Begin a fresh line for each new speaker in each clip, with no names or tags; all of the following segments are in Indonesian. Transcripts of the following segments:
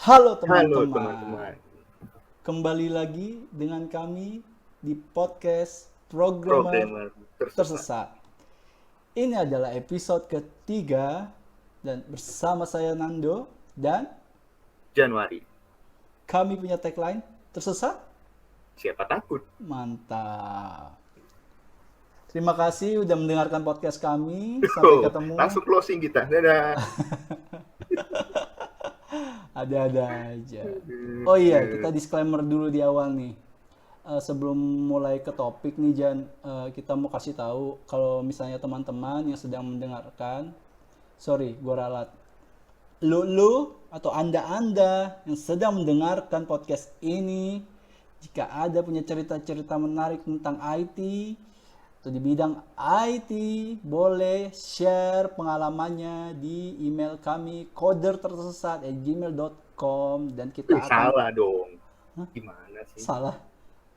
Halo
Halo
teman-teman,
teman-teman,
kembali lagi dengan kami di podcast Programmer
programmer tersesat
Tersesat. Ini adalah episode ketiga dan bersama saya Nando dan
Januari.
kami punya tagline Tersesat?
Siapa takut?
Mantap. Terima kasih udah mendengarkan podcast kami. Sampai
Oh,
ketemu.
langsung closing kita. Dadah.
Ada-ada aja. Oh iya, kita disclaimer dulu di awal nih. Sebelum mulai ke topik nih Jan, kita mau kasih tahu kalau misalnya teman-teman yang sedang mendengarkan, sorry, gue ralat. Lu atau anda-anda yang sedang mendengarkan podcast ini, jika ada punya cerita-cerita menarik tentang IT atau di bidang IT, boleh share pengalamannya di email kami codertersesat@gmail.com dan kita akan
Salah dong. Gimana sih?
salah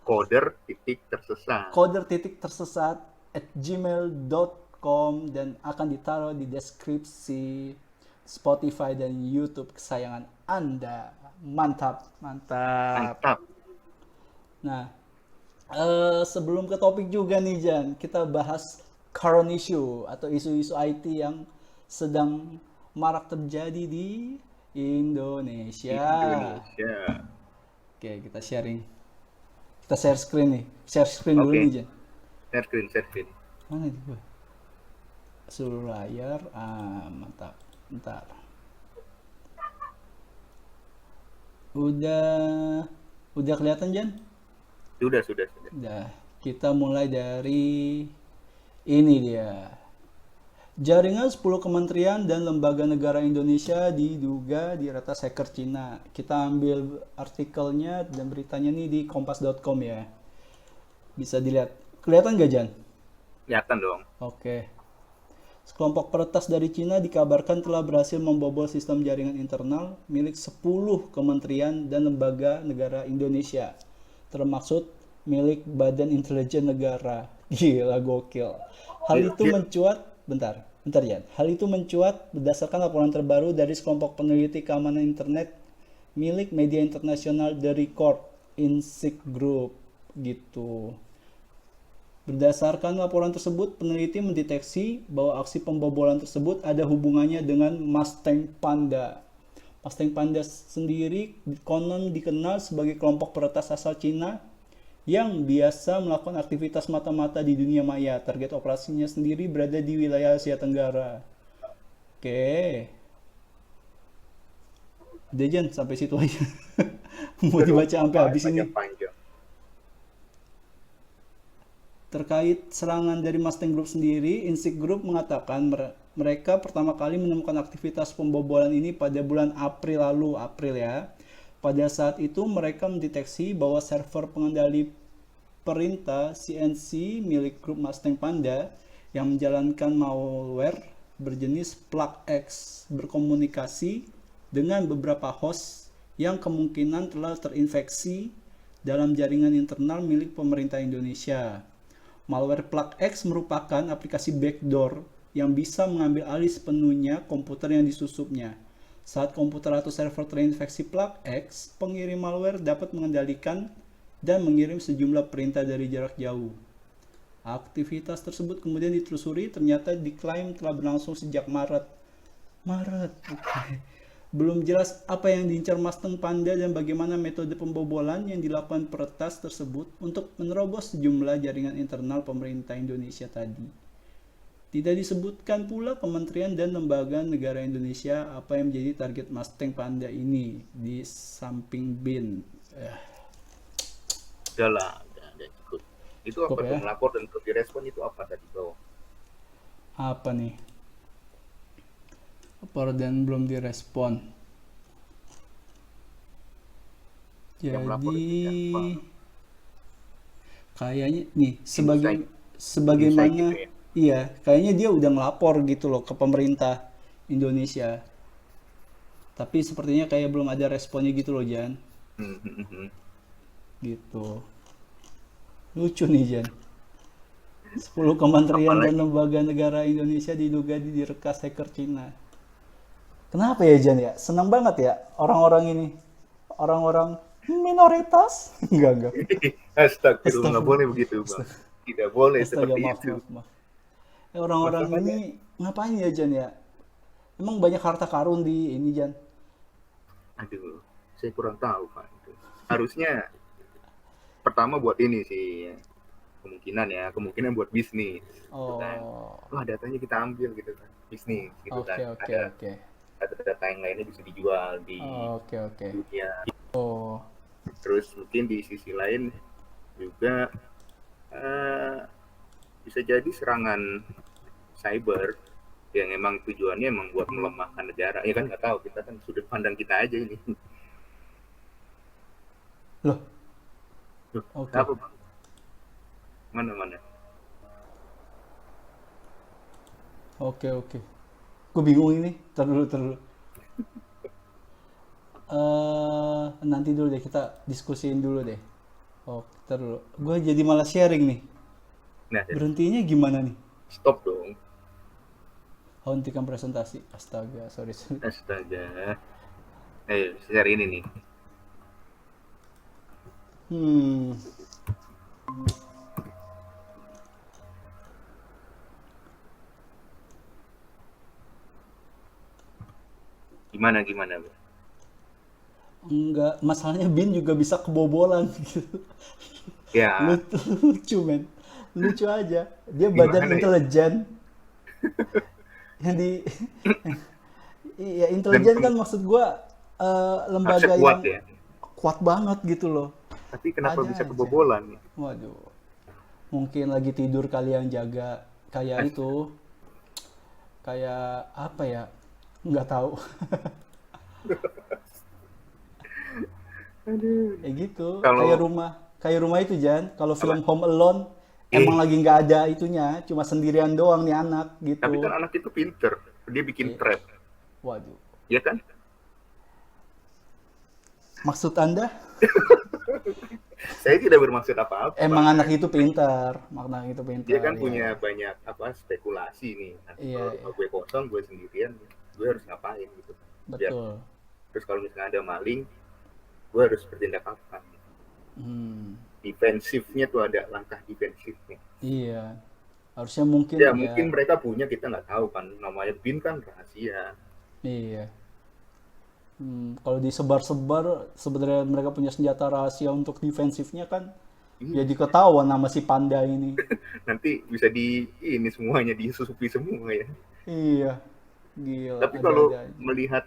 Coder titik tersesat.
coder.tersesat@gmail.com dan akan ditaruh di deskripsi Spotify dan YouTube kesayangan Anda. Mantap, mantap.
Mantap.
Nah, sebelum ke topik juga nih Jan, kita bahas current issue atau isu-isu IT yang sedang marak terjadi di Indonesia.
Indonesia.
Oke, kita sharing. Kita share screen nih. Share screen dulu
Oke,
nih Jan.
share screen, share screen.
Mana itu gue? Seluruh layar. Mantap. Bentar. Udah kelihatan Jan?
Sudah.
Udah. Kita mulai dari ini dia. Jaringan 10 kementerian dan lembaga negara Indonesia diduga diretas hacker Cina. Kita ambil artikelnya dan beritanya nih di kompas.com ya. Bisa dilihat. Kelihatan gak Jan?
Kelihatan dong.
Oke. Sekelompok peretas dari Cina dikabarkan telah berhasil membobol sistem jaringan internal milik 10 kementerian dan lembaga negara Indonesia, termasuk milik Badan Intelijen Negara. Gila, gokil. Hal itu mencuat, bentar ya. Hal itu mencuat berdasarkan laporan terbaru dari sekelompok peneliti keamanan internet milik media internasional The Record Insight Group gitu. Berdasarkan laporan tersebut, peneliti mendeteksi bahwa aksi pembobolan tersebut ada hubungannya dengan Mustang Panda. Mustang Panda sendiri konon dikenal sebagai kelompok peretas asal Cina yang biasa melakukan aktivitas mata-mata di dunia maya. Target operasinya sendiri berada di wilayah Asia Tenggara. Oke. Dejan, sampai situ aja. Mau dibaca sampai habis ini.
Panjang.
Terkait serangan dari Mustang Group sendiri, Insight Group mengatakan mereka pertama kali menemukan aktivitas pembobolan ini pada bulan April lalu, April ya. Pada saat itu mereka mendeteksi bahwa server pengendali perintah CNC milik grup Mustang Panda yang menjalankan malware berjenis PlugX berkomunikasi dengan beberapa host yang kemungkinan telah terinfeksi dalam jaringan internal milik pemerintah Indonesia. Malware PlugX merupakan aplikasi backdoor yang bisa mengambil alih sepenuhnya komputer yang disusupnya. Saat komputer atau server terinfeksi PlugX, pengirim malware dapat mengendalikan dan mengirim sejumlah perintah dari jarak jauh. Aktivitas tersebut kemudian ditelusuri, ternyata diklaim telah berlangsung sejak Maret. Okay. Belum jelas apa yang diincar Mustang Panda dan bagaimana metode pembobolan yang dilakukan peretas tersebut untuk menerobos sejumlah jaringan internal pemerintah Indonesia tadi. Tidak disebutkan pula kementerian dan lembaga negara Indonesia apa yang menjadi target Mustang Panda ini di samping bin.
Udah cukup. Itu
Cukup
apa
ya?
tuh? Melapor dan terus direspon itu apa tadi bawah?
Apa nih? Lapor dan belum direspon. Jadi kayaknya nih sebagaimana
gitu ya?
iya, kayaknya dia udah ngelapor gitu loh ke pemerintah Indonesia. Tapi sepertinya kayak belum ada responnya gitu loh, Jan. Gitu. Lucu nih, Jan. 10 kementerian dan lembaga negara Indonesia diduga direkas hacker Cina. Kenapa ya Jan ya? Senang banget ya orang-orang ini. Orang-orang minoritas. Enggak.
Astagfirullah, nggak
Astagfirullah.
boleh begitu bang.
Astaga,
Tidak boleh
astaga,
seperti
maaf,
itu.
maaf, maaf. Orang-orang
Masalahnya,
ini ngapain ya Jan ya? Emang banyak harta karun di ini Jan?
aduh, saya kurang tahu pak. Itu. Harusnya pertama buat ini sih, kemungkinan buat bisnis, gitu kan.
Oh,
Wah datanya kita ambil gitu kan, bisnis gitu
oke,
kan.
oke,
Ada
oke.
data-data yang lainnya bisa dijual di
Oke, oke.
dunia.
Oh,
Terus mungkin di sisi lain juga eh, bisa jadi serangan cyber yang emang tujuannya emang buat melemahkan negara. Ya kan nggak tahu, kita kan sudut pandang kita aja ini.
loh,
Loh,
oke.
apa bang? Mana-mana?
Oke, oke. Gue bingung ini. Terus, terus. Nanti dulu deh kita diskusiin dulu deh. Oh, terus. Gue jadi malah sharing nih.
Nah,
Berhentinya gimana nih?
stop dong.
Hentikan presentasi. Astaga, sorry, sorry.
Astaga. Share ini nih.
Hmm,
Gimana, Bang?
enggak. Masalahnya Bin juga bisa kebobolan gitu.
Ya,
Lucu, men. Lucu aja. Dia badan
gimana ya?
intelijen. Yang di iya
Dan
intelijen kan maksud gua
harusnya
lembaga
kuat
yang
ya.
kuat banget gitu loh.
Tapi kenapa bisa
Ada aja.
kebobolan?
Waduh. Mungkin lagi tidur kali yang jaga kayak
As-
itu. Kayak apa ya? Nggak tahu.
Aduh.
Kayak gitu. Kayak
Kalau
rumah. Kayak rumah itu Jan. Kalau
apa?
film Home Alone emang
Eh,
lagi nggak ada itunya. Cuma sendirian doang nih anak
tapi kan
gitu.
anak itu pinter. Dia bikin
Eh,
trap,
waduh.
ya kan?
Maksud Anda?
Saya tidak bermaksud apa-apa,
Emang
Bang.
anak itu pintar. Anak itu
Dia
pintar
kan
ya.
punya banyak apa spekulasi nih. Nanti
Iya,
kalau
iya.
rumah gue kosong, gue sendirian, gue harus ngapain gitu. Biar
Betul.
terus kalau misalnya ada maling, gue harus bertindak apa?
Hmm,
Defensifnya tuh ada langkah defensifnya.
iya. Harusnya mungkin
Ya
ya.
mungkin mereka punya, kita nggak tahu kan. Namanya BIN kan rahasia.
Iya. Kalau disebar-sebar, sebenarnya mereka punya senjata rahasia untuk defensifnya kan,
Iya,
jadi ketahuan nama si panda ini.
nanti bisa di ini semuanya disusupi semua ya.
Iya, gila,
Tapi kalau
ada-ada aja.
melihat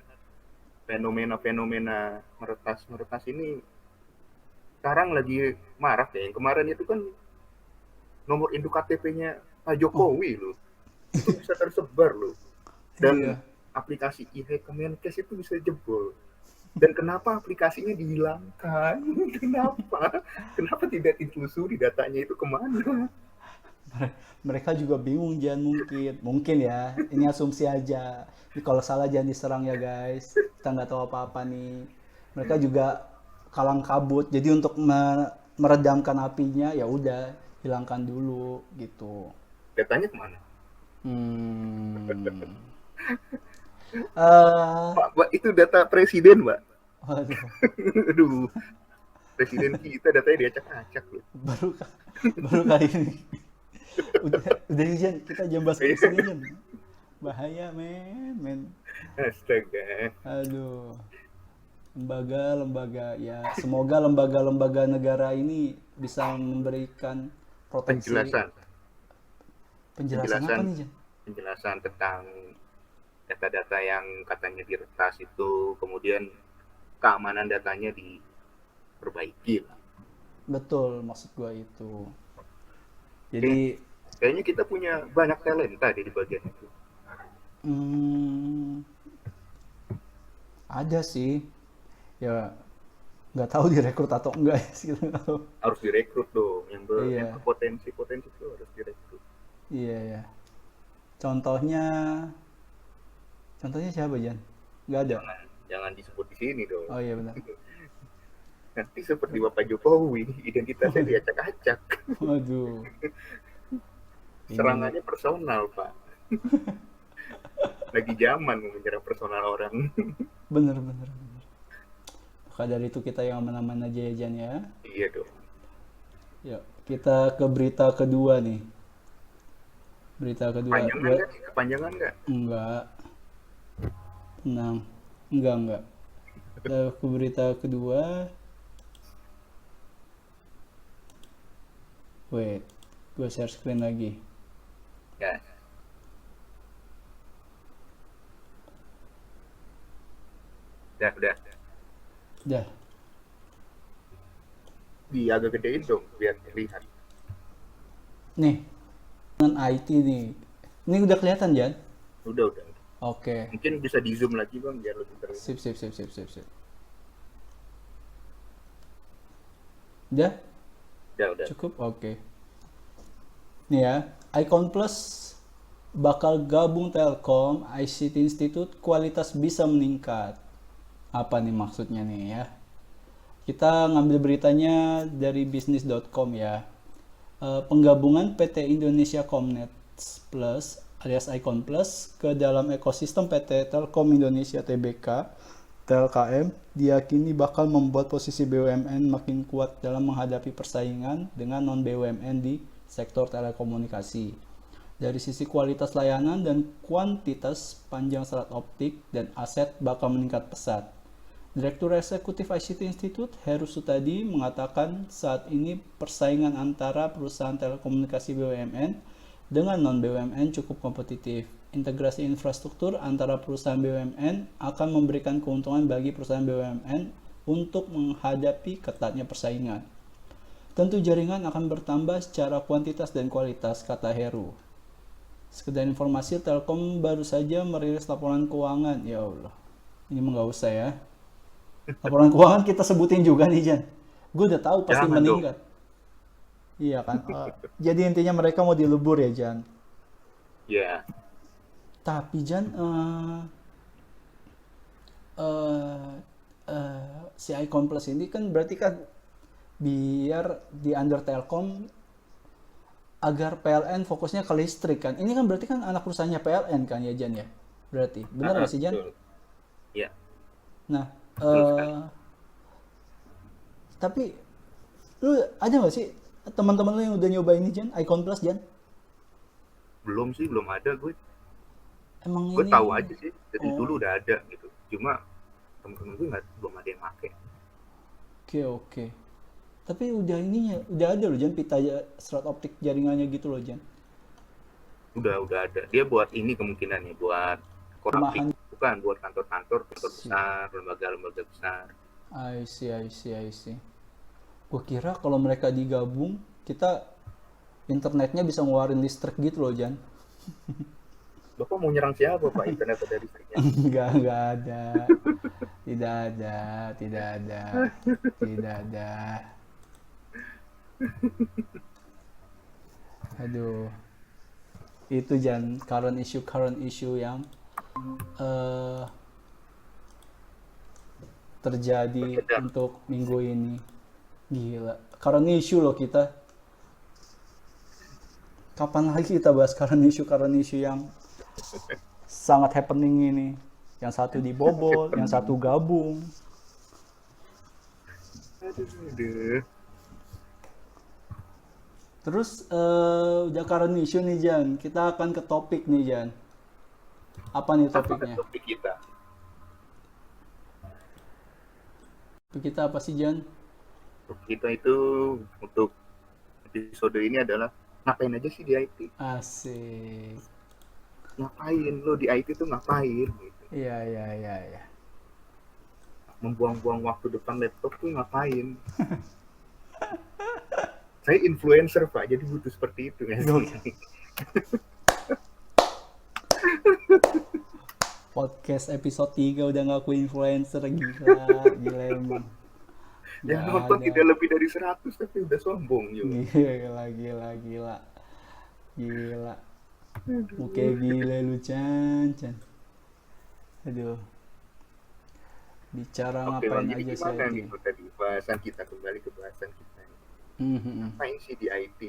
fenomena-fenomena meretas-meretas ini sekarang lagi marak ya. Yang kemarin itu kan nomor induk KTP-nya Pak
Oh,
Jokowi loh. Itu bisa tersebar loh. Dan
iya.
aplikasi e-Kemenkes itu bisa jebol. Dan kenapa aplikasinya dihilangkan? Kenapa? Kenapa tidak ditelusuri datanya itu kemana?
Mereka juga bingung Jan mungkin. Mungkin ya, ini asumsi aja. Ini kalau salah jangan diserang ya guys. Kita nggak tahu apa-apa nih. Mereka juga kalang kabut. Jadi untuk meredamkan apinya ya udah hilangkan dulu gitu.
Datanya kemana?
Hmm. eh
Pak, itu data presiden, Mbak.
Waduh,
Aduh, presiden kita datanya diacak-acak loh.
baru baru kali ini. Udah nih, Jan, kita jam bahas ke sini Jan. Bahaya men.
Astaga.
Aduh, lembaga-lembaga ya semoga lembaga-lembaga negara ini bisa memberikan proteksi.
Penjelasan.
Penjelasan apa
Penjelasan
nih Jan?
penjelasan tentang data-data yang katanya diretas itu, kemudian keamanan datanya diperbaiki lah.
Betul maksud gua itu.
Oke,
Jadi
kayaknya kita punya banyak talenta di bagian itu.
hmm, ada sih ya nggak tahu direkrut atau enggak ya sih, kita nggak tahu.
Harus direkrut dong, yang
Iya,
berpotensi-potensi itu harus direkrut.
iya ya. Contohnya, contohnya siapa Jan? Nggak ada.
Jangan jangan disebut di sini dong.
Oh iya benar.
Nanti seperti Bapak Jokowi, identitasnya diacak-acak.
Waduh, ini
Serangannya personal, Pak. lagi zaman mau menyerang personal orang.
Bener, bener, bener. Maka dari itu kita yang aman-aman aja ya Jan ya.
Iya dong.
Yuk, kita ke berita kedua nih. Berita kedua,
Kepanjangan nggak nih? Kepanjangan nggak?
enggak, tenang, enggak. Kita ke berita kedua, wait, gue share screen lagi.
Ya. Udah.
Dah,
Agak gedein dong biar terlihat.
nih, dengan IT nih. Ini udah kelihatan Jan?
Udah.
Oke,
Mungkin bisa di zoom lagi bang biar lebih terlihat.
sip. Udah?
Udah.
Cukup? Oke. Nih ya, Icon Plus bakal gabung Telkom, ICT Institute, kualitas bisa meningkat. Apa nih maksudnya nih ya? Kita ngambil beritanya dari bisnis.com ya. Penggabungan PT Indonesia Comnet Plus alias Icon Plus ke dalam ekosistem PT Telkom Indonesia Tbk TLKM diyakini bakal membuat posisi BUMN makin kuat dalam menghadapi persaingan dengan non BUMN di sektor telekomunikasi. Dari sisi kualitas layanan dan kuantitas panjang serat optik dan aset bakal meningkat pesat. Direktur Eksekutif ICT Institute, Heru Sutadi, mengatakan saat ini persaingan antara perusahaan telekomunikasi BUMN dengan non-BUMN cukup kompetitif. Integrasi infrastruktur antara perusahaan BUMN akan memberikan keuntungan bagi perusahaan BUMN untuk menghadapi ketatnya persaingan. Tentu jaringan akan bertambah secara kuantitas dan kualitas, kata Heru. Sekedar informasi, Telkom baru saja merilis laporan keuangan. Ya Allah, ini mah nggak usah ya. Laporan keuangan kita sebutin juga nih Jan. Gue udah tahu pasti
Jangan
meningkat. Iya kan. Jadi intinya mereka mau dilebur ya Jan.
Ya.
Tapi Jan, si Icon Plus ini kan berarti kan biar di under Telkom agar PLN fokusnya ke listrik kan. Ini kan berarti kan anak perusahaannya PLN kan ya Jan ya. Berarti benar nggak sih Jan?
Betul. Ya.
Nah,
Betul sekali.
tapi lu ada nggak sih teman-teman lu yang udah nyoba ini Jan, Icon Plus Jan?
Belum sih, belum ada gue.
Emang
Gue
ini
tahu aja sih dari
oh,
dulu udah ada gitu. Cuma temen-temen gue belum ada yang pakai.
oke. Tapi udah ininya, udah ada loh Jan pita serat optik jaringannya gitu loh Jan.
Udah ada. Dia buat ini kemungkinannya buat
Rumahan.
bukan buat kantor-kantor
Si-
besar, lembaga-lembaga besar.
I see. Gue kira kalau mereka digabung, kita internetnya bisa ngeluarin listrik gitu loh Jan.
Bapak mau nyerang siapa Pak internet dari listriknya?
Enggak ada. Tidak ada. Aduh. Itu Jan, current issue yang eh, terjadi
Beredar.
untuk minggu ini. Gila. Current issue loh kita. Kapan lagi kita bahas current issue yang sangat happening ini? Yang satu dibobol, yang satu gabung.
Aduh.
Terus udah current issue nih Jan. Kita akan ke topik nih Jan. Apa nih
Apa
topiknya?
topik kita?
Topik kita apa sih Jan?
Topik kita itu untuk episode ini adalah ngapain aja sih di IT?
Asik.
Ngapain lo di IT tuh ngapain? Gitu.
Iya.
Membuang-buang waktu depan laptop tuh ngapain? Saya influencer Pak, jadi butuh seperti itu ya.
Podcast episode 3 udah ngaku influencer, gila emang.
Yang
Gak
nonton
ada.
tidak lebih dari 100 tapi udah sombong yuk.
Gila. Oke gila lu Chan. Aduh. Bicara
Oke,
ngapain
jadi
aja sih
gimana
IT?
nih tadi bahasan kita, kembali ke bahasan kita. Ngapain sih di IT?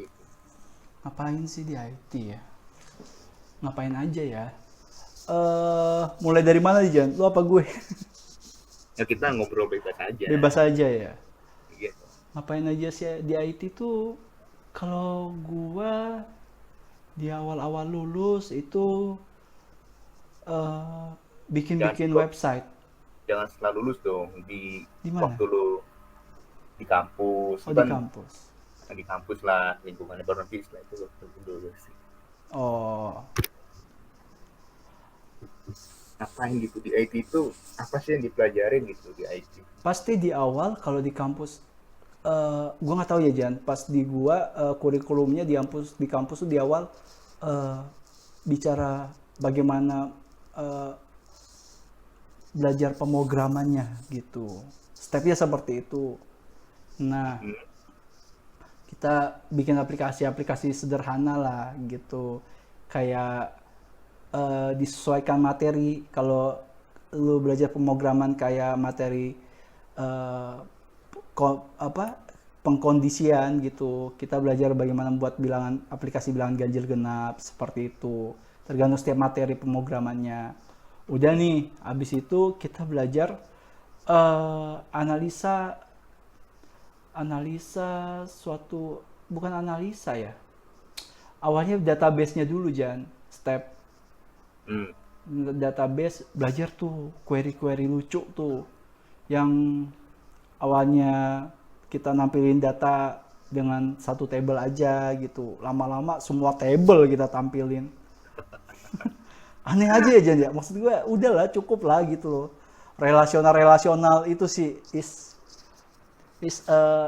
Ngapain sih di IT ya? Ngapain aja ya? Mulai dari mana nih Jan? Lu apa gue?
Ya kita ngobrol bebas aja.
Bebas aja ya.
Gitu.
Ngapain aja sih di IT tuh? Kalau gua di awal-awal lulus itu eh,
Jangan
bikin-bikin
setelah,
website.
jangan setelah lulus dong, di
Di mana?
waktu lu di kampus
Oh,
lu
di
kan,
kampus.
di kampus lah lingkungannya berlebih lah itu waktu lulus.
Oh,
Ngapain gitu di IT itu, apa sih yang dipelajarin gitu di IT?
pasti di awal kalau di kampus gua nggak tahu ya Jan. Pas di gua kurikulumnya di kampus tuh di awal eh, bicara bagaimana eh, belajar pemrogramannya gitu. Stepnya seperti itu. Nah,
Hmm.
kita bikin aplikasi-aplikasi sederhana lah gitu, kayak disesuaikan materi. Kalau lu belajar pemrograman kayak materi eh, apa pengkondisian gitu, kita belajar bagaimana membuat bilangan aplikasi bilangan ganjil genap seperti itu, tergantung setiap materi pemrogramannya. Udah nih, abis itu kita belajar analisa analisa suatu, bukan analisa ya, awalnya database-nya dulu Jan, step
Hmm.
database, belajar tuh query-query lucu tuh yang awalnya kita nampilin data dengan satu table aja gitu, lama-lama semua table kita tampilin. Aneh aja ya Jan ya, maksud gue udahlah cukup lah gitu loh. Relasional itu sih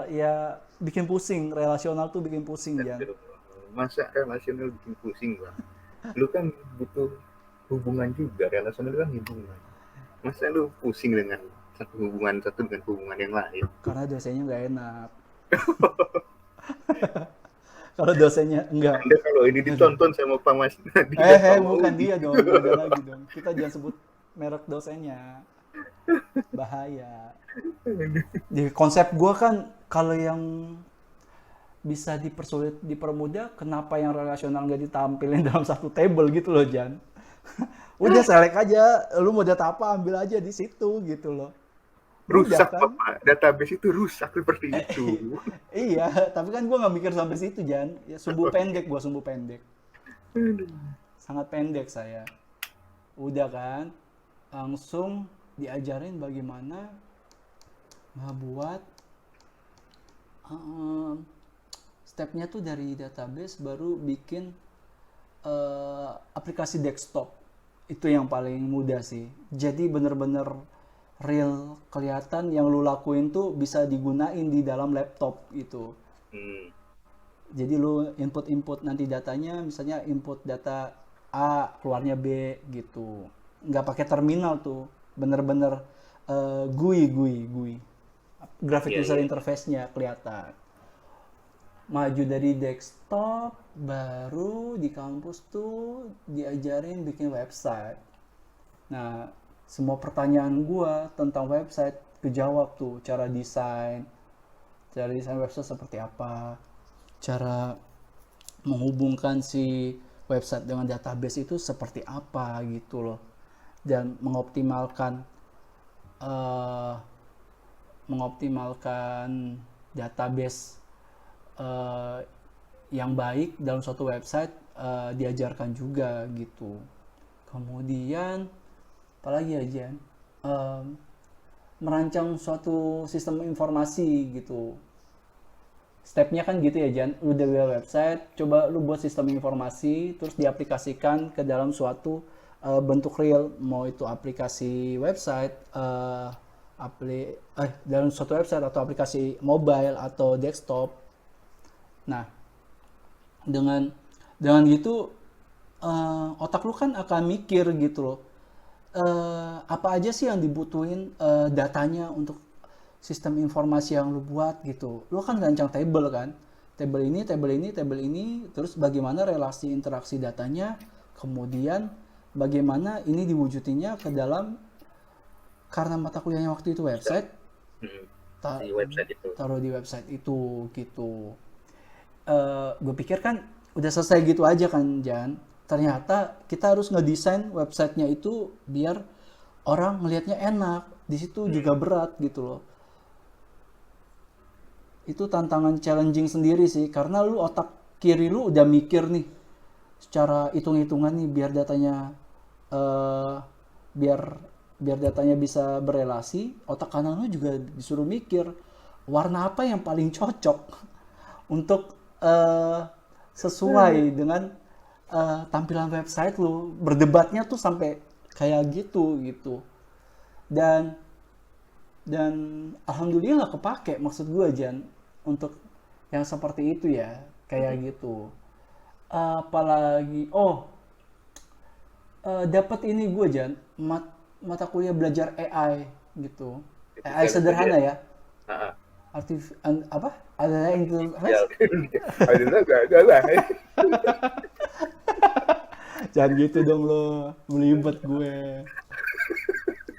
ya bikin pusing, relasional tuh bikin pusing Jan.
Masa relasional bikin pusing bang? Lu kan butuh hubungan juga, relasional kan hubungan. Masa lu pusing dengan satu dengan hubungan yang lain?
Karena dosennya nggak enak. Kalau dosennya enggak,
Anda kalau ini
aduh.
ditonton sama Pak Mas Nadi dan Pak
Bukan
Maudi.
dia dong, beda lagi dong. Kita jangan sebut merek dosennya, bahaya. Di konsep gue kan, kalau yang bisa dipersulit, dipermudah, kenapa yang relasional nggak ditampilin dalam satu table gitu loh Jan. Udah selek aja, lu mau data apa ambil aja di situ gitu loh. Mudah
Rusak
kan?
Bapak, database itu rusak seperti itu.
Iya, tapi kan gue nggak mikir sampai situ Jan. Ya sumbu pendek, gue sumbu pendek. Sangat pendek saya. Udah kan, langsung diajarin bagaimana ngebuat eh, stepnya tuh dari database baru bikin aplikasi desktop. Itu yang paling mudah sih. Jadi bener-bener real, kelihatan yang lu lakuin tuh bisa digunain di dalam laptop gitu.
Hmm.
Jadi lu input nanti datanya, misalnya input data A keluarnya B gitu. Nggak pakai terminal tuh, bener-bener GUI. Graphic
Iya,
user
iya.
interface-nya kelihatan. Maju dari desktop, baru di kampus tuh diajarin bikin website. Nah, semua pertanyaan gua tentang website kejawab tuh, cara desain website seperti apa, cara menghubungkan si website dengan database itu seperti apa gitu loh, dan eh, mengoptimalkan database eh, yang baik dalam suatu website diajarkan juga gitu. Kemudian apalagi ya Jan, Eh, merancang suatu sistem informasi gitu. Stepnya kan gitu ya Jan, lu udah buat website, coba lu buat sistem informasi terus diaplikasikan ke dalam suatu bentuk real, mau itu aplikasi website, dalam suatu website atau aplikasi mobile atau desktop. Nah, dengan gitu otak lu kan akan mikir gitu loh. Apa aja sih yang dibutuhin datanya untuk sistem informasi yang lu buat gitu. Lu kan rancang table kan. Table ini, terus bagaimana relasi interaksi datanya, kemudian bagaimana ini diwujudinnya ke dalam, karena mata kuliahnya waktu itu website,
Hmm.
ta-
Di website itu.
taruh di website itu gitu. Gue pikir kan udah selesai gitu aja kan Jan. ternyata kita harus ngedesain websitenya itu biar orang ngelihatnya enak. Di situ juga berat gitu loh. Itu tantangan challenging sendiri sih, karena lu otak kiri lu udah mikir nih secara hitung-hitungan nih biar datanya eh biar biar datanya bisa berelasi. Otak kanan lu juga disuruh mikir warna apa yang paling cocok untuk sesuai dengan tampilan website lu. Berdebatnya tuh sampai kayak gitu. Dan dan alhamdulillah kepake, maksud gue Jan, untuk yang seperti itu ya, kayak gitu. Apalagi dapat ini gue Jan, mata kuliah belajar AI gitu. AI
Artificial
sederhana
intelligence.
ya.
Heeh.
Apa, ada
Ya,
interface.
adalah gak lah.
Jangan gitu dong lo, melibet gue,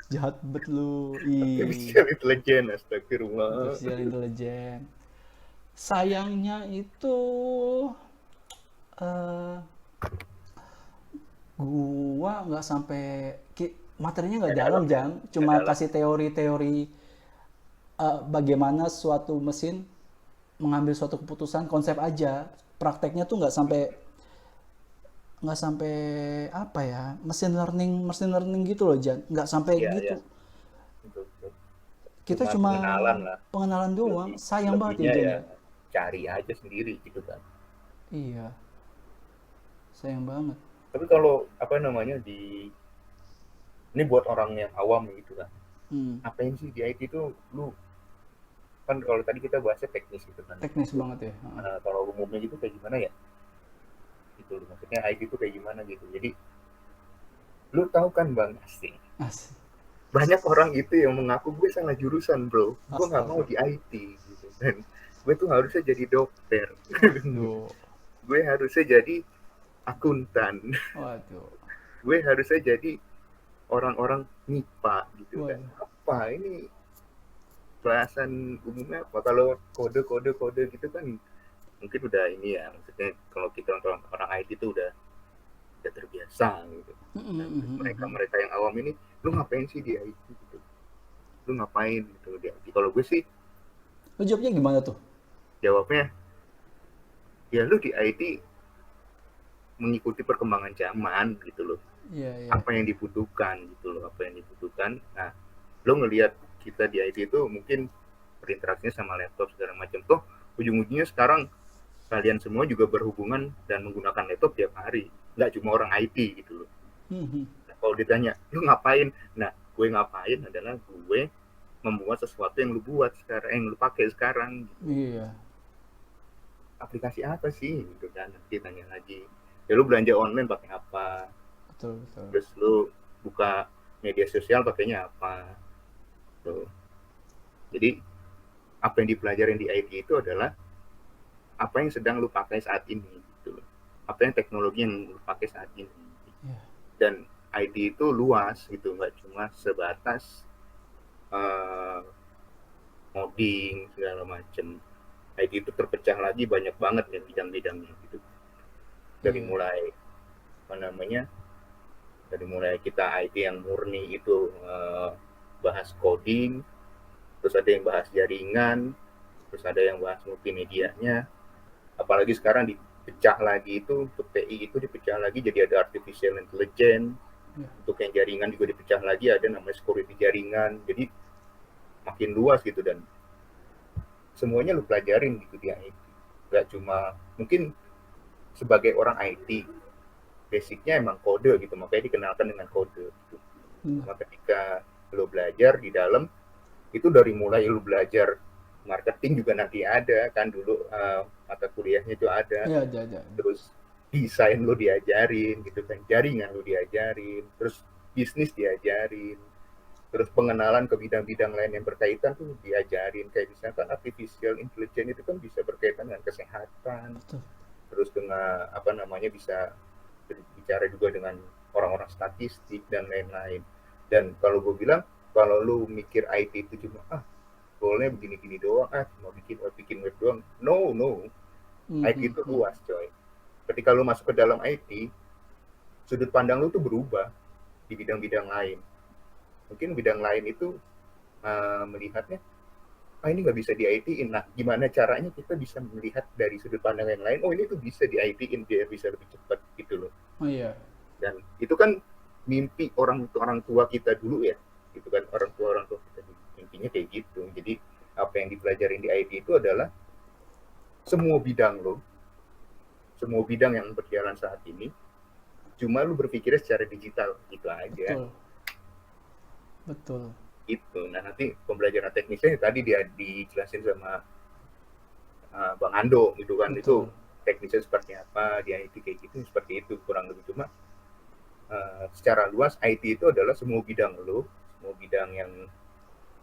jahat bet lu. Ih,
Artificial intelligence, astagfirullah.
artificial intelligence. Sayangnya itu eh gua nggak sampai materinya nggak
Gak
dalam
dalam ya,
Jan,
gak
cuma
dalam.
kasih teori-teori bagaimana suatu mesin mengambil suatu keputusan, konsep aja. Prakteknya tuh nggak sampai apa ya, mesin learning gitu loh Jan, nggak sampai
Iya, ya,
gitu.
betul, betul.
Kita
Cuma
cuma
pengenalan lah.
pengenalan doang,
Lebih
sayang banget ya
lebihnya
Jan
ya
ya.
cari aja sendiri gitu kan.
Iya, sayang banget.
Tapi kalau apa namanya ini buat orang yang awam gitu kan.
Hmm,
Apain sih di IT itu lu kan kalau tadi kita bahasnya teknis gitu kan.
teknis
Lu,
banget ya. Heeh.
kalau umumnya gitu kayak gimana ya? Gitu loh. Maksudnya IT itu kayak gimana gitu. Jadi lu tahu kan Bang Asing.
Asik.
Banyak orang itu yang mengaku gue salah jurusan bro. Gue nggak mau
Astaga.
di IT gitu kan. Gue tuh harusnya jadi dokter.
Waduh.
Gue harusnya jadi akuntan.
Waduh.
Gue harusnya jadi orang-orang MIPA gitu kan.
Waduh.
Apa ini bahasan umumnya apa? Kalau kode-kode gitu kan mungkin udah ini ya, maksudnya kalau kita untuk orang IT itu udah terbiasa gitu. Nah, mereka yang awam ini, lu ngapain sih di IT gitu? Lu ngapain gitu di IT? Kalau gue sih
Lu jawabnya gimana tuh?
jawabnya, ya lu di IT mengikuti perkembangan zaman gitu loh.
Iya, iya.
Apa yang dibutuhkan gitu loh, apa yang dibutuhkan. Nah, lo ngelihat kita di IT itu mungkin berinteraksinya sama laptop segala macam. Toh ujung-ujungnya sekarang kalian semua juga berhubungan dan menggunakan laptop tiap hari. Nggak cuma orang IT gitu loh.
Mhm.
Nah, kalau ditanya, lu ngapain? Nah, gue ngapain adalah gue membuat sesuatu yang lu buat sekarang, yang lu pakai sekarang. Gitu.
Iya,
Aplikasi apa sih? Gitu kan. Nanti tanya lagi. Ya lu belanja online pakai apa?
betul, betul.
Terus lu buka media sosial pakainya apa? Tuh. Jadi apa yang dipelajarin di IT itu adalah apa yang sedang lu pakai saat ini. Gitu. Apa yang teknologi yang lu pakai saat ini.
Iya.
Dan IT itu luas gitu, nggak cuma sebatas uh, coding segala macam. IT itu terpecah lagi banyak banget ya bidang-bidangnya gitu. Dari
Iya.
mulai apa namanya, dari mulai kita IT yang murni itu bahas coding, terus ada yang bahas jaringan, terus ada yang bahas multimedianya. Apalagi sekarang dipecah lagi itu untuk TI itu dipecah lagi jadi ada artificial intelligence.
Iya.
Untuk yang jaringan juga dipecah lagi ada namanya security jaringan. Jadi makin luas gitu dan semuanya lu pelajarin gitu di IT. Gak cuma mungkin sebagai orang IT basicnya emang kode gitu, makanya dikenalkan dengan kode gitu.
Benar.
Sama ketika lu belajar di dalam itu dari mulai lu belajar marketing juga nanti ada kan dulu mata kuliahnya itu ada,
Iya, ada.
terus desain lu diajarin gitu kan, jaringan lu diajarin, terus bisnis diajarin, terus pengenalan ke bidang-bidang lain yang berkaitan tuh diajarin, kayak misalkan artificial intelligence itu kan bisa berkaitan dengan kesehatan,
Betul.
terus dengan apa namanya bisa bicara juga dengan orang-orang statistik dan lain-lain. Dan kalau gue bilang kalau lu mikir IT itu cuma goalnya begini-gini doang, cuma bikin web doang, no, IT itu
Mhm.
luas coy. Ketika lu masuk ke dalam IT sudut pandang lu tuh berubah di bidang-bidang lain. Mungkin bidang lain itu melihatnya, ini nggak bisa di IT-in. Nah, gimana caranya kita bisa melihat dari sudut pandang yang lain, ini tuh bisa di IT-in biar bisa lebih cepat gitu loh.
Oh iya.
Dan itu kan mimpi orang tua kita dulu ya, gitu kan, orang tua kita dulu. Mimpinya kayak gitu. Jadi apa yang dipelajarin di IT itu adalah semua bidang yang berjalan saat ini, cuma lu berpikirnya secara digital gitu aja.
Betul.
Itu. Nah, nanti pembelajaran teknisnya tadi dia dijelasin sama Bang Ando gitu kan.
Betul.
Itu teknisnya seperti apa, di IT kayak gitu, seperti itu kurang lebih. Cuma secara luas IT itu adalah semua bidang yang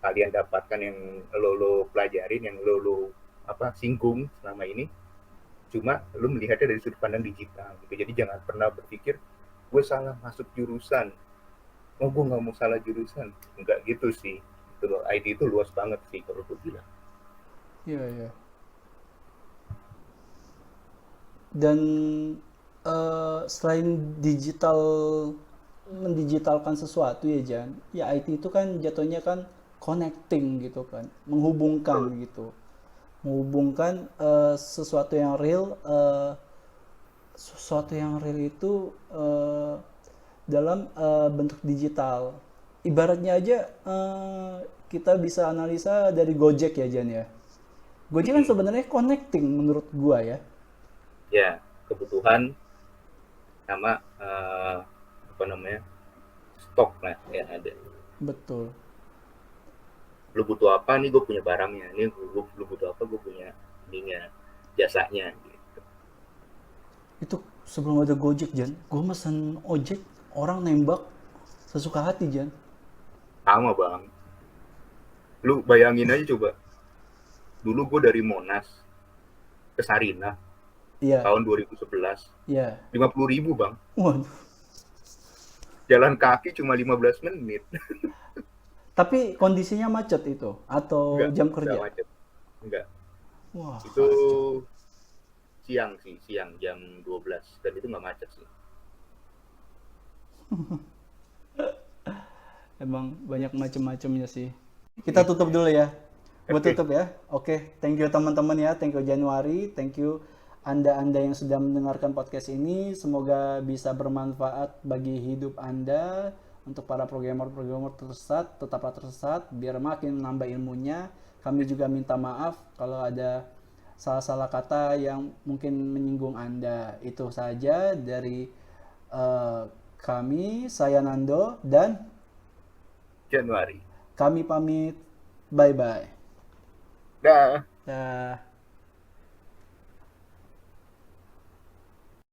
kalian dapatkan, yang lo pelajarin, yang lo singgung selama ini. Cuma lo melihatnya dari sudut pandang digital gitu. Jadi jangan pernah berpikir gue salah masuk jurusan, gue nggak mau salah jurusan, enggak gitu sih. Itu loh, IT itu luas banget sih kalau gue bilang.
Iya. Dan selain mendigitalkan sesuatu ya Jan, ya IT itu kan jatuhnya kan connecting gitu kan, menghubungkan gitu, menghubungkan sesuatu yang real itu dalam bentuk digital. Ibaratnya aja kita bisa analisa dari Gojek ya Jan ya. Gojek kan sebenarnya connecting menurut gua ya.
Ya, kebutuhan sama stok lah ya ada.
Betul.
Lu butuh apa nih, gue punya barangnya. Ini lu butuh apa, gue punya ininya, jasanya gitu.
Itu sebelum ada Gojek Jan, gue mesen ojek, orang nembak sesuka hati Jan.
Sama bang, lu bayangin aja coba, dulu gue dari Monas ke Sarinah
Iya.
tahun 2011,
Iya.
50.000 bang.
Waduh.
Jalan kaki cuma 15 menit.
Tapi kondisinya macet itu atau jam
Enggak
kerja?
macet. Enggak.
Wah,
Itu
kacau.
siang jam 12 dan itu nggak macet sih.
Emang banyak macam-macamnya sih. Kita tutup dulu ya. Gue
Oke.
tutup ya. Oke, thank you teman-teman ya. Thank you Januari. Thank you Anda-Anda yang sudah mendengarkan podcast ini. Semoga bisa bermanfaat bagi hidup Anda. Untuk para programmer-programmer tersesat, tetaplah tersesat biar makin menambah ilmunya. Kami juga minta maaf kalau ada salah-salah kata yang mungkin menyinggung Anda. Itu saja dari eh, kami, saya Nando, dan
Januari.
kami pamit. Bye-bye.
Dah.
Dah.